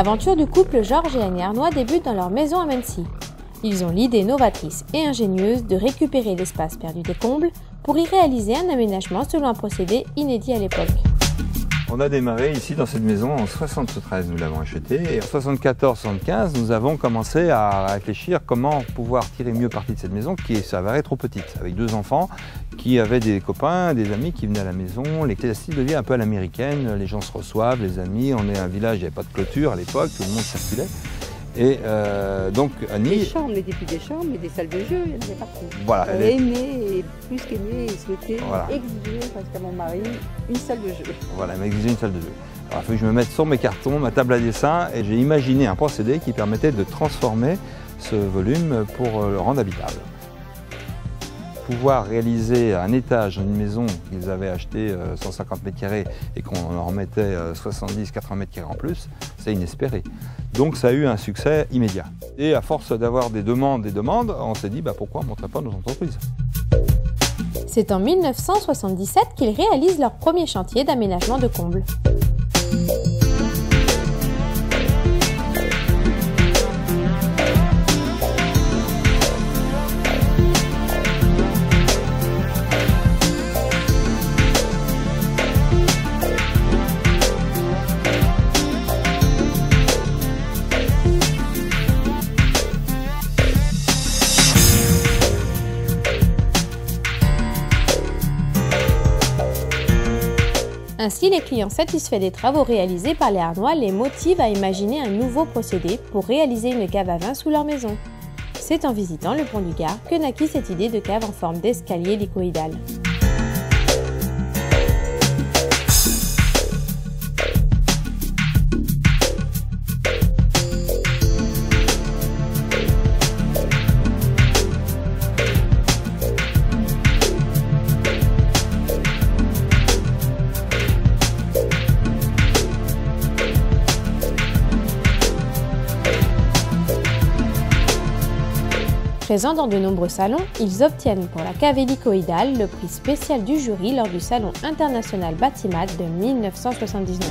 L'aventure du couple Georges et Annie Arnois débute dans leur maison à Mency. Ils ont l'idée novatrice et ingénieuse de récupérer l'espace perdu des combles pour y réaliser un aménagement selon un procédé inédit à l'époque. On a démarré ici dans cette maison en 73, nous l'avons acheté. Et en 74-75, nous avons commencé à réfléchir comment pouvoir tirer mieux parti de cette maison qui s'avérait trop petite, avec 2 enfants qui avaient des copains, des amis qui venaient à la maison. Le style de vie un peu à l'américaine, les gens se reçoivent, les amis, on est un village, il n'y avait pas de clôture à l'époque, tout le monde circulait. Et donc Annie... Des chambres, mais des plus des chambres, mais des salles de jeu, il n'y en avait pas trop. Voilà, Aimé, et plus qu'aimé, et souhaité, voilà. Exiger presque à mon mari une salle de jeu. Voilà, elle m'a exigé une salle de jeu. Alors, il a fallu que je me mette sur mes cartons, ma table à dessin, et j'ai imaginé un procédé qui permettait de transformer ce volume pour le rendre habitable. Pouvoir réaliser un étage dans une maison qu'ils avaient acheté 150 m² et qu'on en remettait 70-80 m² en plus, c'est inespéré. Donc ça a eu un succès immédiat. Et à force d'avoir des demandes, on s'est dit pourquoi on ne montrait pas nos entreprises. C'est en 1977 qu'ils réalisent leur premier chantier d'aménagement de combles. Ainsi, les clients satisfaits des travaux réalisés par les Arnois les motivent à imaginer un nouveau procédé pour réaliser une cave à vin sous leur maison. C'est en visitant le pont du Gard que naquit cette idée de cave en forme d'escalier hélicoïdal. Présents dans de nombreux salons, ils obtiennent pour la cave hélicoïdale le prix spécial du jury lors du Salon international Batimat de 1979.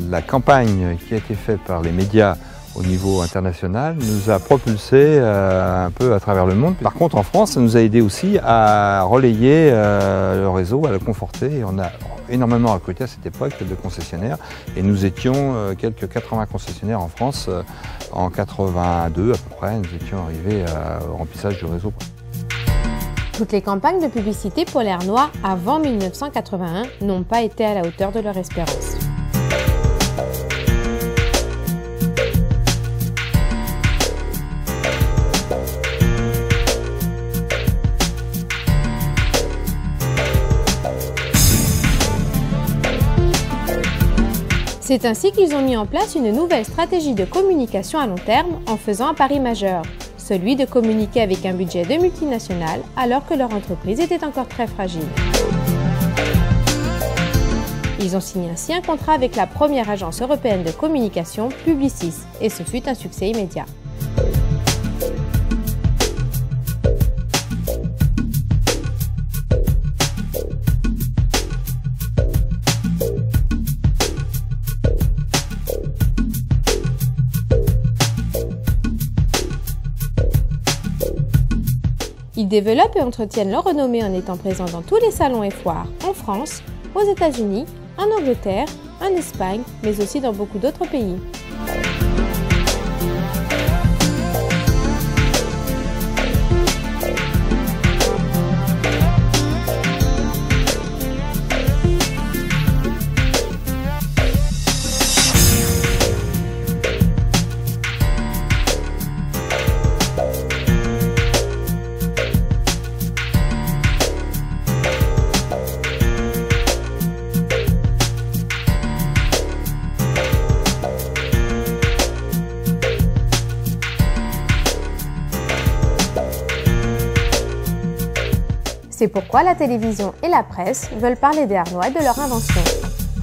La campagne qui a été faite par les médias au niveau international nous a propulsés un peu à travers le monde. Par contre, en France, ça nous a aidé aussi à relayer le réseau, à le conforter. Et on a énormément recruté à cette époque de concessionnaires et nous étions quelques 80 concessionnaires en France. En 82 à peu près, nous étions arrivés au remplissage du réseau. Toutes les campagnes de publicité pour les Arnois avant 1981 n'ont pas été à la hauteur de leur espérance. C'est ainsi qu'ils ont mis en place une nouvelle stratégie de communication à long terme en faisant un pari majeur, celui de communiquer avec un budget de multinationale alors que leur entreprise était encore très fragile. Ils ont signé ainsi un contrat avec la première agence européenne de communication, Publicis, et ce fut un succès immédiat. Ils développent et entretiennent leur renommée en étant présents dans tous les salons et foires en France, aux États-Unis, en Angleterre, en Espagne, mais aussi dans beaucoup d'autres pays. C'est pourquoi la télévision et la presse veulent parler des Arnois et de leur invention.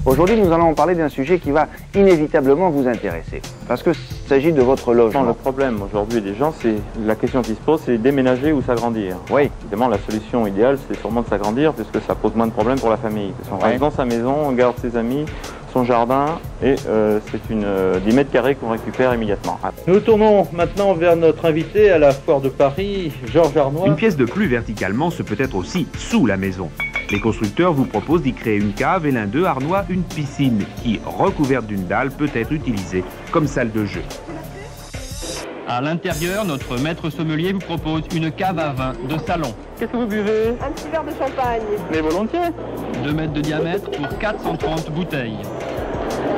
Aujourd'hui, nous allons parler d'un sujet qui va inévitablement vous intéresser, parce qu'il s'agit de votre logement. Le problème aujourd'hui des gens, c'est la question qui se pose, c'est déménager ou s'agrandir. Oui. Évidemment, la solution idéale, c'est sûrement de s'agrandir, puisque ça pose moins de problèmes pour la famille. Parce qu'on reste dans sa maison, on garde ses amis, son jardin et c'est 10 mètres carrés qu'on récupère immédiatement. Nous tournons maintenant vers notre invité à la Foire de Paris, Georges Arnois. Une pièce de plus verticalement se peut être aussi sous la maison. Les constructeurs vous proposent d'y créer une cave et l'un d'eux, Arnois, une piscine qui, recouverte d'une dalle, peut être utilisée comme salle de jeu. À l'intérieur, notre maître sommelier vous propose une cave à vin de salon. Qu'est-ce que vous buvez? Un petit verre de champagne. Mais volontiers. 2 mètres de diamètre pour 430 bouteilles.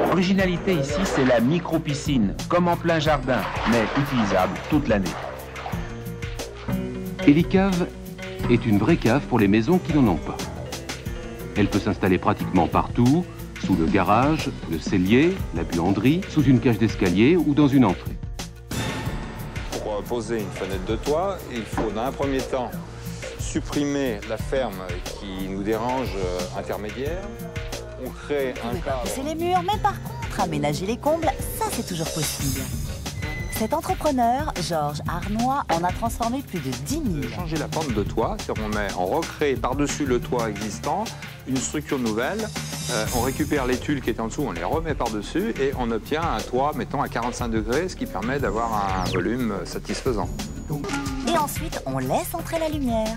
L'originalité ici, c'est la micro-piscine, comme en plein jardin, mais utilisable toute l'année. Hélicave est une vraie cave pour les maisons qui n'en ont pas. Elle peut s'installer pratiquement partout, sous le garage, le cellier, la buanderie, sous une cage d'escalier ou dans une entrée. Pour poser une fenêtre de toit, il faut dans un premier temps supprimer la ferme qui nous dérange intermédiaire. On crée un cadre. C'est les murs, mais par contre, aménager les combles, ça c'est toujours possible. Cet entrepreneur, Georges Arnois, en a transformé plus de 10 000. Changer la pente de toit, on recrée par-dessus le toit existant une structure nouvelle. On récupère les tuiles qui étaient en dessous, on les remet par-dessus et on obtient un toit, mettons, à 45 degrés, ce qui permet d'avoir un volume satisfaisant. Et ensuite, on laisse entrer la lumière.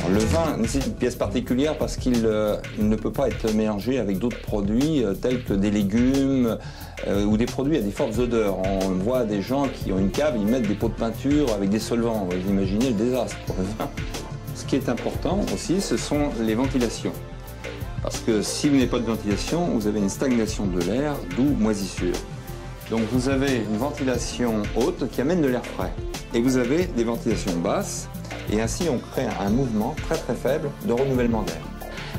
Le vin nécessite une pièce particulière parce qu'il ne peut pas être mélangé avec d'autres produits tels que des légumes ou des produits à des fortes odeurs. On voit des gens qui ont une cave, ils mettent des pots de peinture avec des solvants. Vous imaginez le désastre pour le vin. Ce qui est important aussi, ce sont les ventilations. Parce que si vous n'avez pas de ventilation, vous avez une stagnation de l'air, d'où moisissure. Donc vous avez une ventilation haute qui amène de l'air frais. Et vous avez des ventilations basses. Et ainsi, on crée un mouvement très très faible de renouvellement d'air.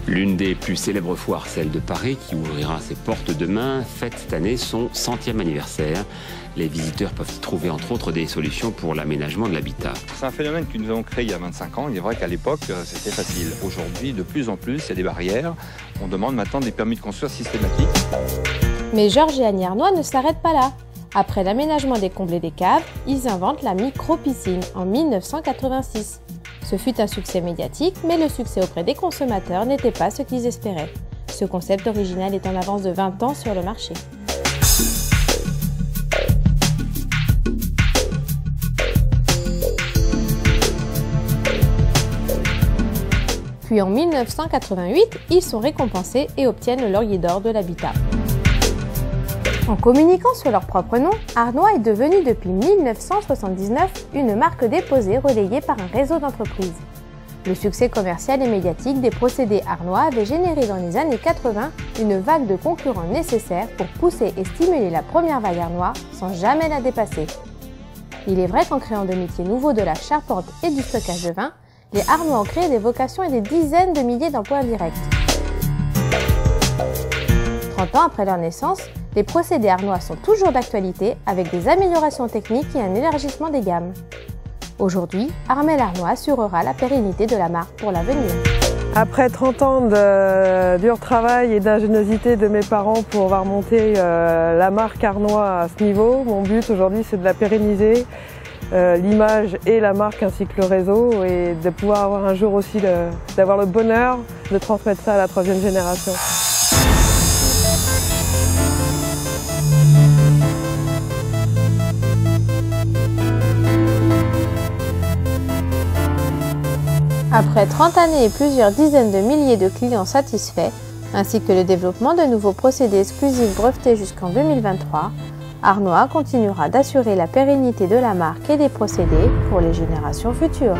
L'une des plus célèbres foires, celle de Paris, qui ouvrira ses portes demain, fête cette année son 100e anniversaire. Les visiteurs peuvent y trouver entre autres des solutions pour l'aménagement de l'habitat. C'est un phénomène que nous avons créé il y a 25 ans. Il est vrai qu'à l'époque, c'était facile. Aujourd'hui, de plus en plus, il y a des barrières. On demande maintenant des permis de construire systématiques. Mais Georges et Annie Arnois ne s'arrêtent pas là. Après l'aménagement des combles et des caves, ils inventent la micro-piscine en 1986. Ce fut un succès médiatique, mais le succès auprès des consommateurs n'était pas ce qu'ils espéraient. Ce concept original est en avance de 20 ans sur le marché. Puis en 1988, ils sont récompensés et obtiennent le Laurier d'Or de l'habitat. En communiquant sur leur propre nom, Arnois est devenu depuis 1979 une marque déposée relayée par un réseau d'entreprises. Le succès commercial et médiatique des procédés Arnois avait généré dans les années 80 une vague de concurrents nécessaires pour pousser et stimuler la première vague Arnois sans jamais la dépasser. Il est vrai qu'en créant des métiers nouveaux de la charpente et du stockage de vin, les Arnois ont créé des vocations et des dizaines de milliers d'emplois indirects. 30 ans après leur naissance, les procédés Arnois sont toujours d'actualité avec des améliorations techniques et un élargissement des gammes. Aujourd'hui, Armelle Arnois assurera la pérennité de la marque pour l'avenir. Après 30 ans de dur travail et d'ingéniosité de mes parents pour avoir monté la marque Arnois à ce niveau, mon but aujourd'hui c'est de la pérenniser, l'image et la marque ainsi que le réseau, et de pouvoir avoir un jour aussi d'avoir le bonheur de transmettre ça à la 3e génération. Après 30 années et plusieurs dizaines de milliers de clients satisfaits, ainsi que le développement de nouveaux procédés exclusifs brevetés jusqu'en 2023, Arnois continuera d'assurer la pérennité de la marque et des procédés pour les générations futures.